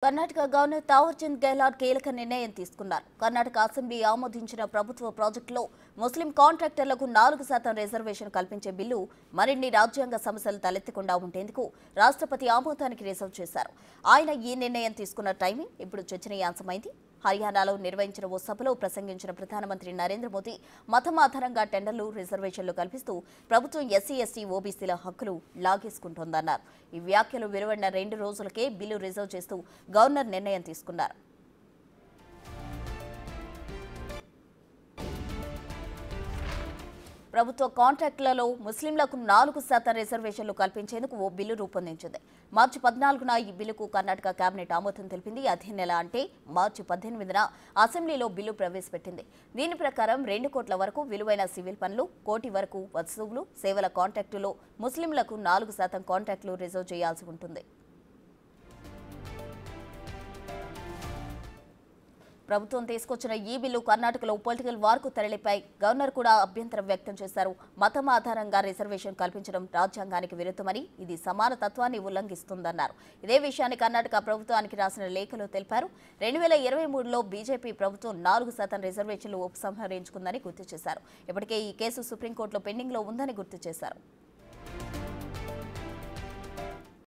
Karnataka governor Thawarchand Gehlot కీలక నిర్ణయం తీసుకున్నారు. కర్ణాటక అసెంబ్లీ ఆమోదించిన ప్రభుత్వ ప్రాజెక్టులో ముస్లిం కాంట్రాక్టర్లకు 4% రిజర్వేషన్ కల్పించే బిల్లు మరిన్ని రాజ్యాంగ సమస్యలు తలెత్తకుండా ఉండేందుకు రాష్ట్రపతి ఆమోదానికి రిజర్వ్ చేశారు. ఆయన ఈ నిర్ణయం తీసుకున్న టైమింగ్ ఇప్పుడు చర్చనీయాంశమైంది. హర్యానాలో నిర్వహించిన ఓ సభలో ప్రసంగించిన ప్రధానమంత్రి నరేంద్ర మోదీ మతం ఆధారంగా టెండర్లు, రిజర్వేషన్లు కల్పిస్తూ ప్రభుత్వం ఎస్సీ, ఎస్టీ, ఓబీసీల హక్కులు లాగేసుకుంటోందన్నారు. ఈ వ్యాఖ్యలు వెలువడిన 2 రోజులకే బిల్లు రిజర్వ్ చేస్తూ గవర్నర్ నిర్ణయం తీసుకున్నారు. ప్రభుత్వ కాంట్రాక్టులలో ముస్లింలకు 4% రిజర్వేషన్లు కల్పించేందుకు ఓ బిల్లు రూపొందించింది. మార్చి 14న ఈ బిల్లుకు కర్ణాటక కేబినెట్ ఆమోదం తెలిపింది. అదే నెల అంటే మార్చి 18న అసెంబ్లీలో బిల్లు ప్రవేశపెట్టింది. దీని ప్రకారం 2 కోట్ల వరకు విలువైన సివిల్ పనులు, కోటి వరకు వస్తువులు, సేవల కాంట్రాక్టులో ముస్లింలకు 4% కాంట్రాక్టులు రిజర్వ్ చేయాల్సి ఉంటుంది. ప్రభుత్వం తీసుకొచ్చిన ఈ బిల్లు కర్ణాటకలో పొలిటికల్ వార్కు తెరలిపై గవర్నర్ కూడా అభ్యంతరం వ్యక్తం చేశారు. మతం ఆధారంగా రిజర్వేషన్ కల్పించడం రాజ్యాంగానికి విరుద్ధమని, ఇది సమానతత్వాన్ని ఉల్లంఘిస్తుందన్నారు. ఇదే విషయాన్ని కర్ణాటక ప్రభుత్వానికి రాసిన లేఖలో తెలిపారు. 2023లో బీజేపీ ప్రభుత్వం 4% రిజర్వేషన్లు ఉపసంహరించుకుందని గుర్తు చేశారు. ఇప్పటికే ఈ కేసు సుప్రీంకోర్టులో పెండింగ్లో ఉందని గుర్తు చేశారు.